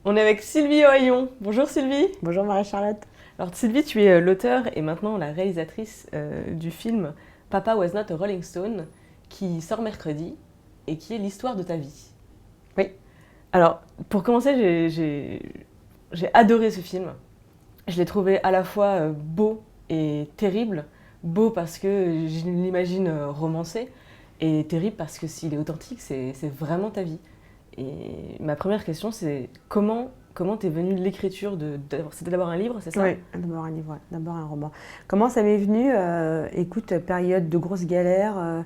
On est avec Sylvie Ohaillon. Bonjour Sylvie. Bonjour Marie-Charlotte. Alors Sylvie, tu es l'auteure et maintenant la réalisatrice du film Papa Was Not a Rolling Stone qui sort mercredi et qui est l'histoire de ta vie. Oui. Alors pour commencer, j'ai adoré ce film. Je l'ai trouvé à la fois beau et terrible. Beau parce que je l'imagine romancé et terrible parce que s'il est authentique, c'est vraiment ta vie. Et ma première question, c'est comment t'es venue l'écriture c'était d'abord un livre, c'est ça? Oui, d'abord un livre, ouais, d'abord un roman. Comment ça m'est venu? Écoute, période de grosses galères,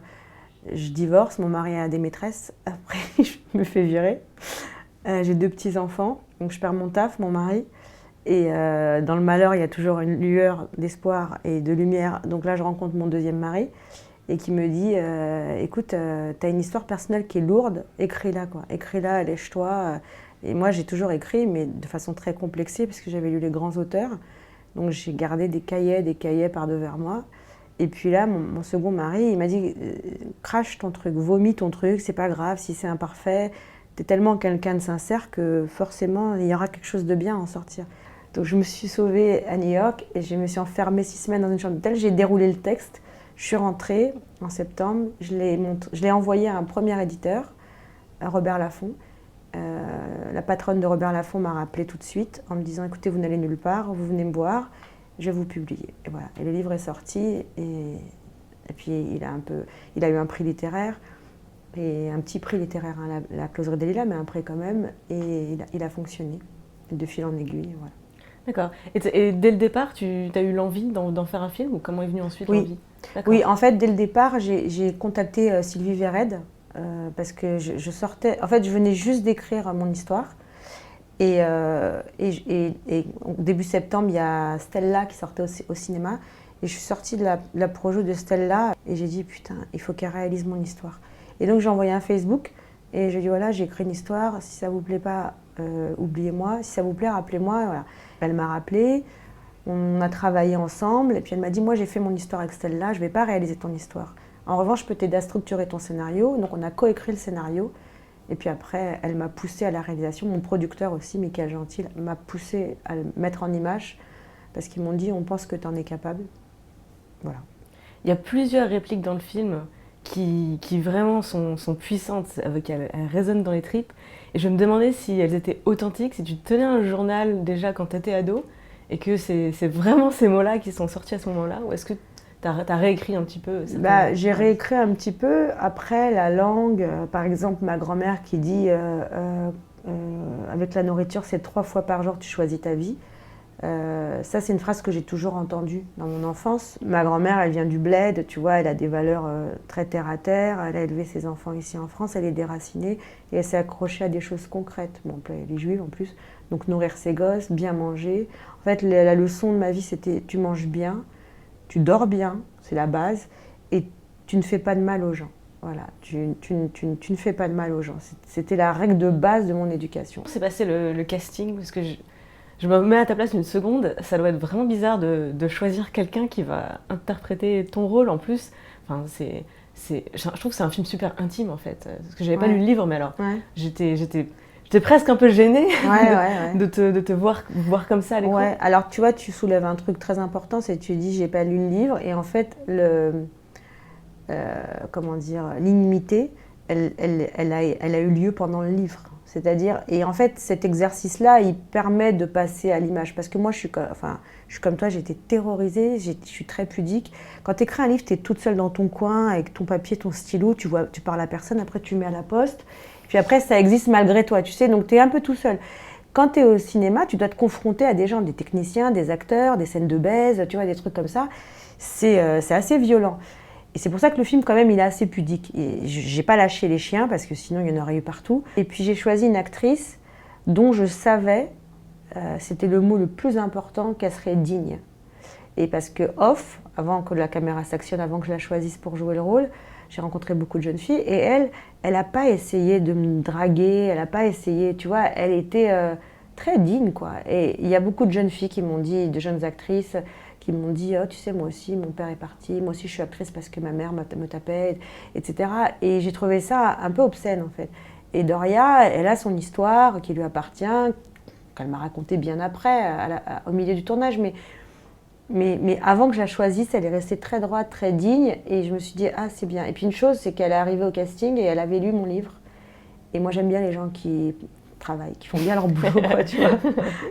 je divorce, mon mari a des maîtresses, après je me fais virer. J'ai deux petits-enfants, donc je perds mon taf, mon mari. Et dans le malheur, il y a toujours une lueur d'espoir et de lumière. Donc là, je rencontre mon deuxième mari et qui me dit écoute, t'as une histoire personnelle qui est lourde, écris-la, quoi. Écris-la, allège-toi. Et moi, j'ai toujours écrit, mais de façon très complexée, parce que j'avais lu les grands auteurs. Donc j'ai gardé des cahiers par devers moi. Et puis là, mon second mari, il m'a dit crache ton truc, vomis ton truc, c'est pas grave si c'est imparfait. T'es tellement quelqu'un de sincère que forcément, il y aura quelque chose de bien à en sortir. Donc je me suis sauvée à New York et je me suis enfermée 6 semaines dans une chambre d'hôtel. J'ai déroulé le texte. Je suis rentrée en septembre. Je l'ai envoyé à un premier éditeur, à Robert Laffont. La patronne de Robert Laffont m'a rappelé tout de suite en me disant écoutez, vous n'allez nulle part, vous venez me voir, je vais vous publier. Et voilà. Et le livre est sorti et puis il a eu un prix littéraire et un petit prix littéraire, hein, la Closerie des Lilas, mais un prix quand même. Et il a fonctionné de fil en aiguille. Voilà. D'accord. Et dès le départ, tu as eu l'envie d'en faire un film ou comment est venue ensuite Oui, l'envie? D'accord. oui, en fait, dès le départ, j'ai contacté Sylvie Véred parce que je sortais. En fait, je venais juste d'écrire mon histoire. Et au début septembre, il y a Stella qui sortait au cinéma. Et je suis sortie de la projo de Stella et j'ai dit putain, il faut qu'elle réalise mon histoire. Et donc j'ai envoyé un Facebook et j'ai dit voilà, j'ai écrit une histoire. Si ça vous plaît pas, oubliez-moi. Si ça vous plaît, rappelez-moi. Voilà. Elle m'a rappelé. On a travaillé ensemble et puis elle m'a dit moi j'ai fait mon histoire avec Stella, je ne vais pas réaliser ton histoire. En revanche, je peux t'aider à structurer ton scénario. Donc on a coécrit le scénario. Et puis après, elle m'a poussée à la réalisation. Mon producteur aussi, Michael Gentil, m'a poussée à le mettre en image parce qu'ils m'ont dit on pense que tu en es capable. Voilà. Il y a plusieurs répliques dans le film qui vraiment sont puissantes, elles résonnent dans les tripes. Et je me demandais si elles étaient authentiques, si tu tenais un journal déjà quand tu étais ado, et que c'est vraiment ces mots-là qui sont sortis à ce moment-là, ou est-ce que tu as réécrit un petit peu J'ai réécrit un petit peu. Après, la langue, par exemple, ma grand-mère qui dit avec la nourriture, c'est 3 fois par jour tu choisis ta vie. Ça, c'est une phrase que j'ai toujours entendue dans mon enfance. Ma grand-mère, elle vient du bled, tu vois, elle a des valeurs très terre-à-terre. Elle a élevé ses enfants ici en France, elle est déracinée et elle s'est accrochée à des choses concrètes. Bon, elle est juive en plus, donc nourrir ses gosses, bien manger. En fait, la leçon de ma vie, c'était tu manges bien, tu dors bien, c'est la base, et tu ne fais pas de mal aux gens. Voilà, tu ne fais pas de mal aux gens. C'était la règle de base de mon éducation. C'est passé le casting, parce que je me mets à ta place une seconde, ça doit être vraiment bizarre de choisir quelqu'un qui va interpréter ton rôle en plus. Enfin, je trouve que c'est un film super intime en fait, parce que j'avais pas lu le livre, mais alors Ouais. j'étais presque un peu gênée Ouais. de te voir comme ça à l'écran. Ouais, alors tu vois, tu soulèves un truc très important, c'est que tu dis j'ai pas lu le livre, et en fait, comment dire, l'inimité, elle a eu lieu pendant le livre. C'est-à-dire, et en fait, cet exercice-là, il permet de passer à l'image. Parce que moi, je suis comme toi, j'étais terrorisée, je suis très pudique. Quand tu écris un livre, tu es toute seule dans ton coin, avec ton papier, ton stylo, tu parles à personne, après tu le mets à la poste. Puis après, ça existe malgré toi, tu sais, donc tu es un peu tout seul. Quand tu es au cinéma, tu dois te confronter à des gens, des techniciens, des acteurs, des scènes de baise, tu vois, des trucs comme ça. C'est assez violent. Et c'est pour ça que le film, quand même, il est assez pudique. Et j'ai pas lâché les chiens, parce que sinon, il y en aurait eu partout. Et puis, j'ai choisi une actrice dont je savais, c'était le mot le plus important, qu'elle serait digne. Et parce que off, avant que la caméra s'actionne, avant que je la choisisse pour jouer le rôle, j'ai rencontré beaucoup de jeunes filles. Et elle n'a pas essayé de me draguer, elle n'a pas essayé, tu vois, elle était très digne, quoi. Et il y a beaucoup de jeunes filles qui m'ont dit, de jeunes actrices, qui m'ont dit oh, tu sais, moi aussi, mon père est parti, moi aussi je suis actrice parce que ma mère me tapait, etc. Et j'ai trouvé ça un peu obscène, en fait. Et Doria, elle a son histoire qui lui appartient, qu'elle m'a racontée bien après, au milieu du tournage. Mais avant que je la choisisse, elle est restée très droite, très digne. Et je me suis dit, ah, c'est bien. Et puis une chose, c'est qu'elle est arrivée au casting et elle avait lu mon livre. Et moi, j'aime bien les gens qui travaillent, qui font bien leur boulot, quoi, tu vois.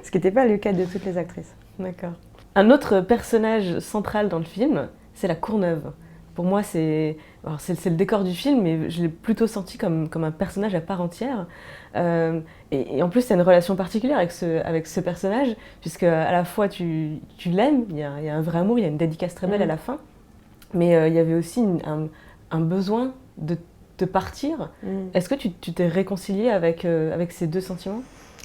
Ce qui n'était pas le cas de toutes les actrices. D'accord. Un autre personnage central dans le film, c'est la Courneuve. Pour moi, c'est le décor du film, mais je l'ai plutôt senti comme un personnage à part entière. Et en plus, il y a une relation particulière avec ce personnage, puisque à la fois tu l'aimes, il y a un vrai amour, il y a une dédicace très belle à la fin, mais il y avait aussi un besoin de partir. Est-ce que tu t'es réconciliée avec ces deux sentiments?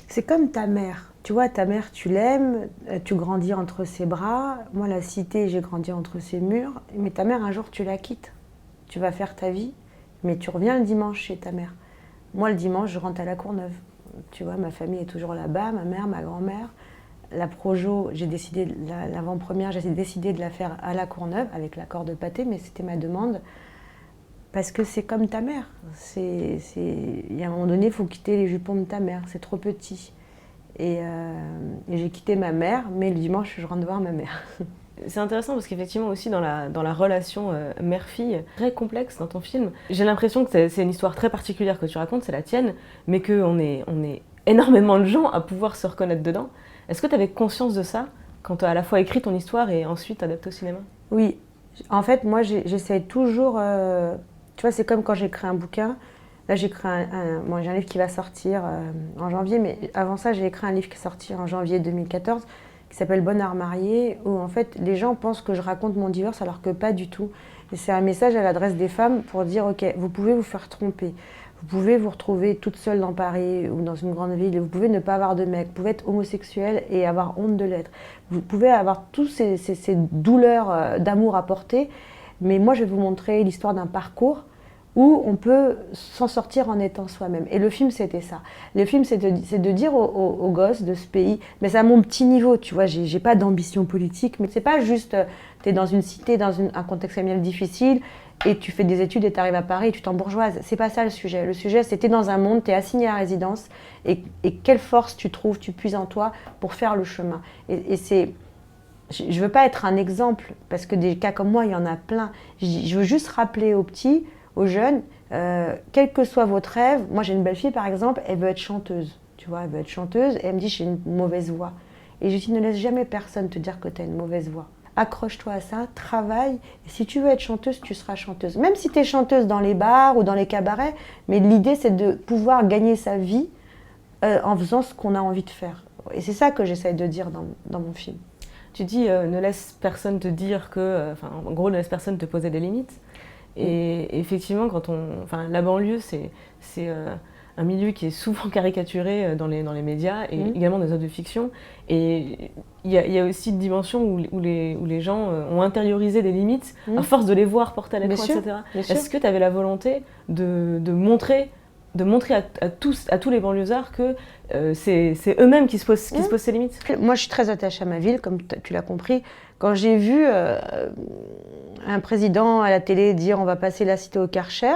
C'est comme ta mère. Tu vois, ta mère, tu l'aimes, tu grandis entre ses bras. Moi, la cité, j'ai grandi entre ses murs. Mais ta mère, un jour, tu la quittes. Tu vas faire ta vie, mais tu reviens le dimanche chez ta mère. Moi, le dimanche, je rentre à la Courneuve. Tu vois, ma famille est toujours là-bas, ma mère, ma grand-mère. La projo, l'avant-première, j'ai décidé de la faire à la Courneuve, avec l'accord de Pathé, mais c'était ma demande. Parce que c'est comme ta mère. Il y a un moment donné, il faut quitter les jupons de ta mère. C'est trop petit. Et j'ai quitté ma mère, mais le dimanche, je rentre voir ma mère. C'est intéressant parce qu'effectivement aussi dans la relation mère-fille, très complexe dans ton film, j'ai l'impression que c'est une histoire très particulière que tu racontes, c'est la tienne, mais qu'on est énormément de gens à pouvoir se reconnaître dedans. Est-ce que tu avais conscience de ça quand tu as à la fois écrit ton histoire et ensuite adapté au cinéma? Oui. En fait, moi, j'essaie toujours... tu vois, c'est comme quand j'écris un bouquin. Là, j'ai un livre qui va sortir en janvier, mais avant ça, j'ai écrit un livre qui est sorti en janvier 2014, qui s'appelle Bonheur marié, où en fait, les gens pensent que je raconte mon divorce, alors que pas du tout. Et c'est un message à l'adresse des femmes pour dire, ok, vous pouvez vous faire tromper, vous pouvez vous retrouver toute seule dans Paris ou dans une grande ville, vous pouvez ne pas avoir de mec, vous pouvez être homosexuel et avoir honte de l'être. Vous pouvez avoir toutes ces douleurs d'amour à porter, mais moi, je vais vous montrer l'histoire d'un parcours où on peut s'en sortir en étant soi-même. Et le film, c'était ça. Le film, c'est de dire aux gosses de ce pays, mais c'est à mon petit niveau, tu vois, j'ai pas d'ambition politique, mais c'est pas juste, t'es dans une cité, dans un contexte familial difficile, et tu fais des études et t'arrives à Paris et tu t'embourgeoises. C'est pas ça le sujet. Le sujet, c'est t'es dans un monde, t'es assigné à résidence, et quelle force tu trouves, tu puises en toi pour faire le chemin. Et c'est... Je veux pas être un exemple, parce que des cas comme moi, il y en a plein. Je veux juste rappeler aux petits, aux jeunes, quel que soit votre rêve. Moi, j'ai une belle-fille, par exemple, elle veut être chanteuse. Tu vois, elle veut être chanteuse, et elle me dit, j'ai une mauvaise voix. Et je dis, ne laisse jamais personne te dire que tu as une mauvaise voix. Accroche-toi à ça, travaille, et si tu veux être chanteuse, tu seras chanteuse. Même si tu es chanteuse dans les bars ou dans les cabarets, mais l'idée, c'est de pouvoir gagner sa vie en faisant ce qu'on a envie de faire. Et c'est ça que j'essaye de dire dans mon film. Tu dis, ne laisse personne te dire que... en gros, ne laisse personne te poser des limites. Et effectivement, la banlieue, c'est un milieu qui est souvent caricaturé dans les médias et également dans les œuvres de fiction. Et il y a aussi une dimension où les gens ont intériorisé des limites à force de les voir porter à l'écran, etc. Est-ce que tu avais la volonté de montrer à tous les banlieusards que c'est eux-mêmes qui se posent ces limites? Moi, je suis très attachée à ma ville, comme tu l'as compris. Quand j'ai vu un président à la télé dire « on va passer la cité au Karcher »,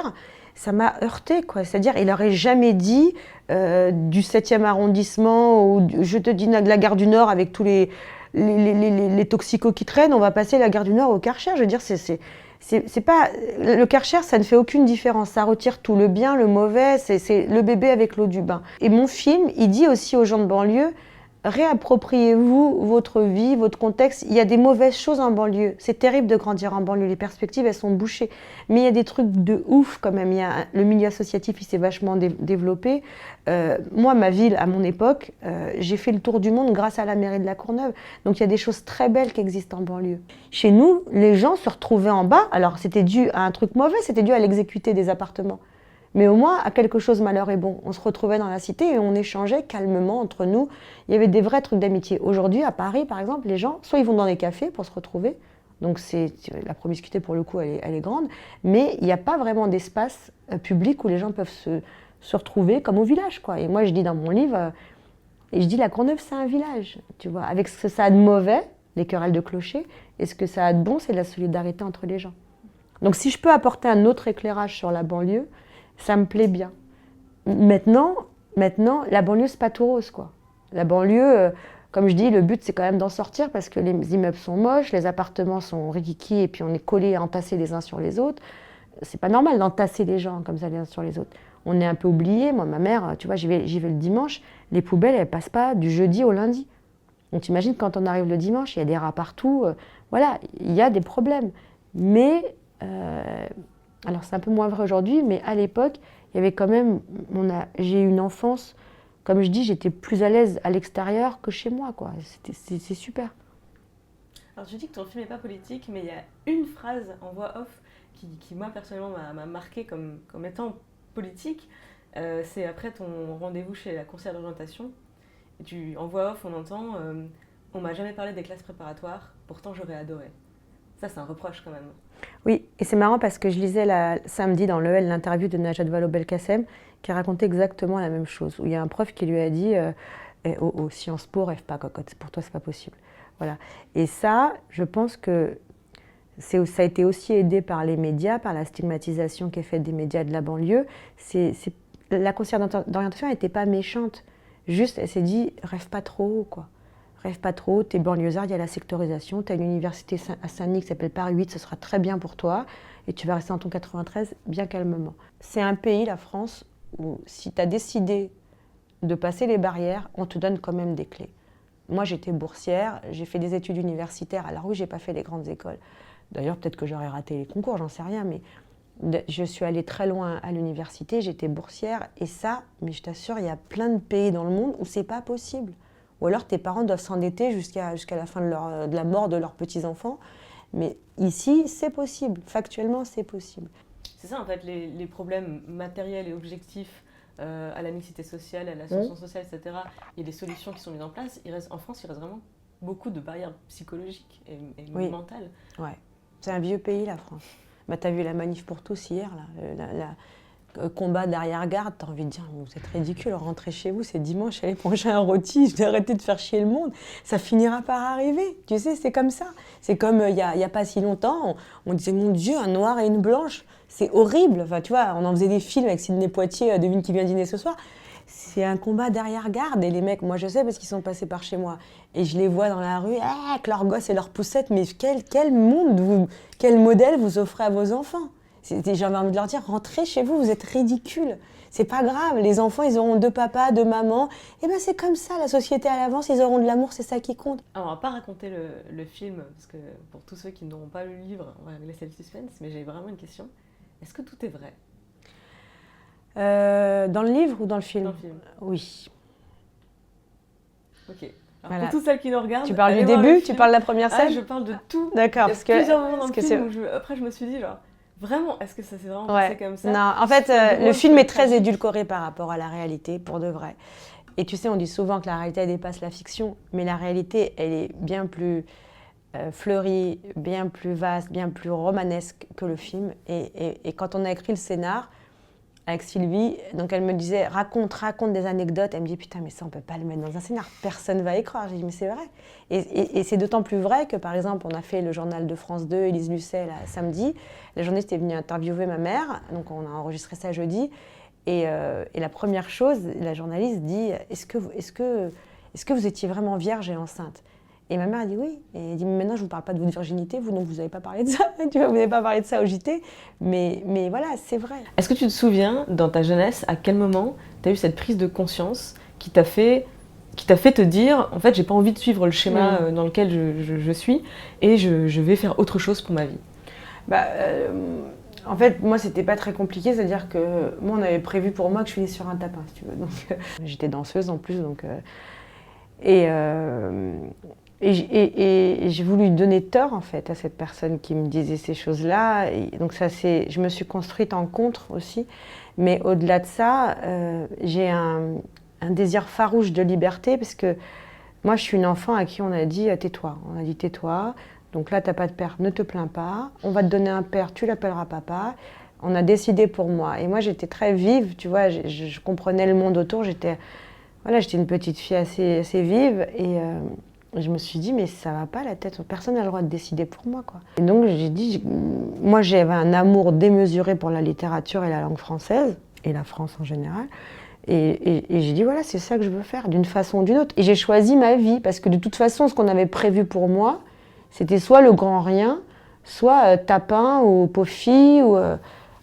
ça m'a heurtée, quoi. C'est-à-dire, il n'aurait jamais dit du 7e arrondissement ou je te dis de la gare du Nord avec tous les toxicos qui traînent, on va passer la gare du Nord au Karcher. Je veux dire, c'est pas... Le Karcher, ça ne fait aucune différence. Ça retire tout, le bien, le mauvais, c'est le bébé avec l'eau du bain. Et mon film, il dit aussi aux gens de banlieue, réappropriez-vous votre vie, votre contexte. Il y a des mauvaises choses en banlieue. C'est terrible de grandir en banlieue. Les perspectives, elles sont bouchées. Mais il y a des trucs de ouf quand même. Le milieu associatif, il s'est vachement développé. Moi, ma ville, à mon époque, j'ai fait le tour du monde grâce à la mairie de La Courneuve. Donc il y a des choses très belles qui existent en banlieue. Chez nous, les gens se retrouvaient en bas. Alors c'était dû à un truc mauvais, c'était dû à l'exécuter des appartements. Mais au moins, à quelque chose, malheur est bon. On se retrouvait dans la cité et on échangeait calmement entre nous. Il y avait des vrais trucs d'amitié. Aujourd'hui, à Paris, par exemple, les gens, soit ils vont dans les cafés pour se retrouver, donc la promiscuité, pour le coup, elle est grande, mais il n'y a pas vraiment d'espace public où les gens peuvent se retrouver comme au village, quoi. Et moi, je dis dans mon livre, et je dis, La Courneuve, c'est un village, tu vois, avec ce que ça a de mauvais, les querelles de clocher, et ce que ça a de bon, c'est la solidarité entre les gens. Donc si je peux apporter un autre éclairage sur la banlieue, ça me plaît bien. Maintenant, la banlieue, c'est pas tout rose, quoi. La banlieue, comme je dis, le but, c'est quand même d'en sortir parce que les immeubles sont moches, les appartements sont rikiki et puis on est collés, entassés les uns sur les autres. C'est pas normal d'entasser les gens comme ça les uns sur les autres. On est un peu oubliés. Moi, ma mère, tu vois, j'y vais le dimanche, les poubelles, elles passent pas du jeudi au lundi. Donc t'imagines quand on arrive le dimanche, il y a des rats partout. Voilà, il y a des problèmes. Mais, alors c'est un peu moins vrai aujourd'hui, mais à l'époque, il y avait quand même, j'ai eu une enfance, comme je dis, j'étais plus à l'aise à l'extérieur que chez moi, quoi. C'est super. Alors tu dis que ton film n'est pas politique, mais il y a une phrase en voix off qui moi personnellement m'a marqué comme étant politique. C'est après ton rendez-vous chez la conseillère d'orientation. Et en voix off, on entend on m'a jamais parlé des classes préparatoires, pourtant j'aurais adoré. Ça, c'est un reproche quand même. Oui, et c'est marrant parce que je lisais samedi dans l'EL l'interview de Najat Vallaud-Belkacem qui racontait exactement la même chose, où il y a un prof qui lui a dit au Sciences Po, rêve pas cocotte, pour toi c'est pas possible. Voilà. Et ça, je pense que ça a été aussi aidé par les médias, par la stigmatisation qui est faite des médias de la banlieue. La conseillère d'orientation n'était pas méchante, juste elle s'est dit, rêve pas trop haut, quoi. Rêve pas trop, t'es banlieusard, il y a la sectorisation, t'as une université à Saint-Denis qui s'appelle Paris 8, ce sera très bien pour toi, et tu vas rester dans ton 93 bien calmement. C'est un pays, la France, où si t'as décidé de passer les barrières, on te donne quand même des clés. Moi, j'étais boursière, j'ai fait des études universitaires, alors oui, j'ai pas fait les grandes écoles. D'ailleurs, peut-être que j'aurais raté les concours, j'en sais rien, mais je suis allée très loin à l'université, j'étais boursière, et ça, mais je t'assure, il y a plein de pays dans le monde où c'est pas possible. Ou alors tes parents doivent s'endetter jusqu'à la fin de la mort de leurs petits-enfants. Mais ici, c'est possible. Factuellement, c'est possible. C'est ça, en fait, les problèmes matériels et objectifs à la mixité sociale, à l'ascension sociale, etc. Il y a des solutions qui sont mises en place. En France, il reste vraiment beaucoup de barrières psychologiques et mentales. Ouais. C'est un vieux pays, la France. Bah, t'as vu la manif pour tous hier, là. Combat d'arrière-garde, t'as envie de dire, vous êtes ridicule, rentrez chez vous, c'est dimanche, allez manger un rôti, je vais arrêter de faire chier le monde, ça finira par arriver, tu sais, c'est comme ça. C'est comme il y a pas si longtemps, on disait, mon Dieu, un noir et une blanche, c'est horrible, enfin tu vois, on en faisait des films avec Sidney Poitier, devine qui vient dîner ce soir, c'est un combat d'arrière-garde, et les mecs, moi je sais parce qu'ils sont passés par chez moi, et je les vois dans la rue, avec leurs gosses et leurs poussettes, mais quel monde, quel modèle vous offrez à vos enfants? J'avais envie de leur dire, rentrez chez vous, vous êtes ridicules. C'est pas grave, les enfants, ils auront 2 papas, 2 mamans. Et ben c'est comme ça, la société à l'avance, ils auront de l'amour, c'est ça qui compte. Alors, on va pas raconter le film, parce que pour tous ceux qui n'auront pas lu le livre, on va laisser le suspense, mais j'ai vraiment une question. Est-ce que tout est vrai ? Dans le livre ou dans le film ? Dans le film. Oui. Ok. Alors, voilà. Pour toutes celles qui nous regardent... Tu parles du début ? Tu parles de la première scène ? Je parle de tout. D'accord. Il y a plusieurs moments dans le film où après je me suis dit, genre... Vraiment, est-ce que ça s'est vraiment passé comme ça ? Non, en fait, le film est très édulcoré par rapport à la réalité, pour de vrai. Et tu sais, on dit souvent que la réalité, elle dépasse la fiction, mais la réalité, elle est bien plus fleurie, bien plus vaste, bien plus romanesque que le film. Et quand on a écrit le scénar, avec Sylvie, donc elle me disait, raconte des anecdotes. Elle me dit, putain, mais ça, on peut pas le mettre dans un scénar. Personne va y croire. J'ai dit, mais c'est vrai. Et c'est d'autant plus vrai que, par exemple, on a fait le journal de France 2, Élise Lucet, là, samedi. La journaliste est venue interviewer ma mère. Donc, on a enregistré ça jeudi. Et la première chose, la journaliste dit, est-ce que vous étiez vraiment vierge et enceinte ? Et ma mère a dit oui. Et elle dit, mais maintenant, je ne vous parle pas de votre virginité, vous, donc vous n'avez pas parlé de ça. Tu vois, vous n'avez pas parlé de ça au JT. Mais voilà, c'est vrai. Est-ce que tu te souviens, dans ta jeunesse, à quel moment tu as eu cette prise de conscience qui t'a fait te dire, en fait, j'ai pas envie de suivre le schéma dans lequel je suis et je vais faire autre chose pour ma vie ? En fait, moi, c'était pas très compliqué, c'est-à-dire que moi, on avait prévu pour moi que je finisse sur un tapin, si tu veux. Donc, j'étais danseuse en plus, donc... Et j'ai voulu donner tort, en fait, à cette personne qui me disait ces choses-là. Et donc je me suis construite en contre aussi. Mais au-delà de ça, j'ai un désir farouche de liberté, parce que moi, je suis une enfant à qui on a dit « tais-toi ». On a dit « tais-toi ». Donc là, t'as pas de père, ne te plains pas. On va te donner un père, tu l'appelleras papa. On a décidé pour moi. Et moi, j'étais très vive, tu vois. Je comprenais le monde autour. J'étais une petite fille assez vive. Et je me suis dit, mais ça va pas la tête. Personne n'a le droit de décider pour moi, quoi. Et donc, j'ai dit, moi, j'avais un amour démesuré pour la littérature et la langue française. et la France en général. Et j'ai dit, voilà, c'est ça que je veux faire, d'une façon ou d'une autre. Et j'ai choisi ma vie, parce que de toute façon, ce qu'on avait prévu pour moi, c'était soit le grand rien, soit tapin ou pauvre fille.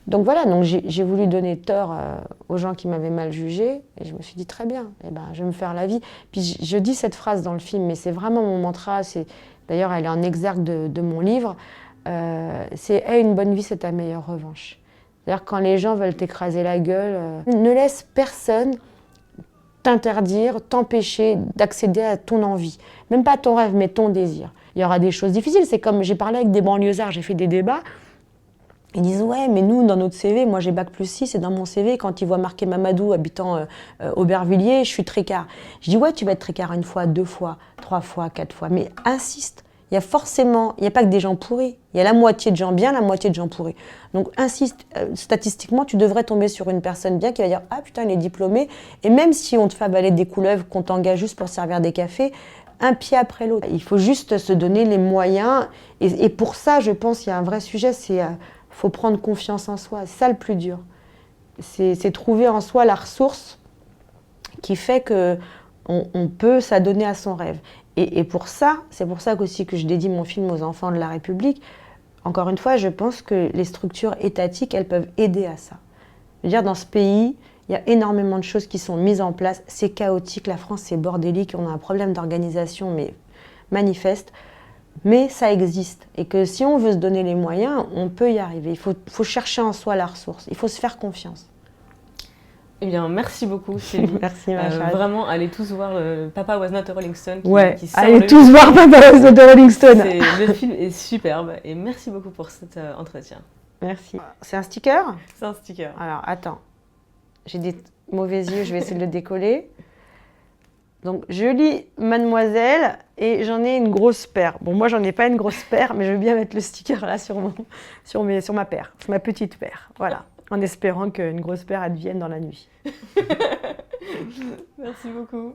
Donc voilà, donc j'ai voulu donner tort aux gens qui m'avaient mal jugé. Et je me suis dit, très bien, eh ben, je vais me faire la vie. Puis je dis cette phrase dans le film, mais c'est vraiment mon mantra. D'ailleurs, elle est en exergue de mon livre. C'est « une bonne vie, c'est ta meilleure revanche ». C'est-à-dire quand les gens veulent t'écraser la gueule, ne laisse personne t'interdire, t'empêcher d'accéder à ton envie. Même pas ton rêve, mais ton désir. Il y aura des choses difficiles. C'est comme j'ai parlé avec des banlieusards, j'ai fait des débats. Ils disent, ouais, mais nous, dans notre CV, moi j'ai bac+6, et dans mon CV, quand ils voient marqué Mamadou habitant Aubervilliers, je suis tricard. Je dis, ouais, tu vas être tricard 1 fois, 2 fois, 3 fois, 4 fois, mais insiste. Il y a forcément, il n'y a pas que des gens pourris. Il y a la moitié de gens bien, la moitié de gens pourris. Donc insiste, statistiquement, tu devrais tomber sur une personne bien qui va dire « Ah putain, il est diplômé ». Et même si on te fait avaler des couleuvres, qu'on t'engage juste pour servir des cafés, un pied après l'autre. Il faut juste se donner les moyens. Et pour ça, je pense qu'il y a un vrai sujet, c'est faut prendre confiance en soi. C'est ça le plus dur. C'est trouver en soi la ressource qui fait qu'on peut s'adonner à son rêve. Et pour ça, c'est pour ça aussi que je dédie mon film aux enfants de la République. Encore une fois, je pense que les structures étatiques, elles peuvent aider à ça. Je veux dire, dans ce pays, il y a énormément de choses qui sont mises en place. C'est chaotique, la France, c'est bordélique, on a un problème d'organisation, mais manifeste. Mais ça existe. Et que si on veut se donner les moyens, on peut y arriver. Il faut chercher en soi la ressource. Il faut se faire confiance. Eh bien, merci beaucoup, Sylvie. Merci, ma chérie. Vraiment, allez tous voir Papa Was Not a Rolling Stone. Qui allez tous voir Papa Was Not a Rolling Stone. Le film est superbe. Et merci beaucoup pour cet entretien. Merci. C'est un sticker ? C'est un sticker. Alors, attends. J'ai des mauvais yeux, je vais essayer de le décoller. Donc, je lis Mademoiselle et j'en ai une grosse paire. Bon, moi, j'en ai pas une grosse paire, mais je veux bien mettre le sticker là sur ma paire, sur ma petite paire. Voilà. En espérant qu'une grosse paire advienne dans la nuit. Merci beaucoup.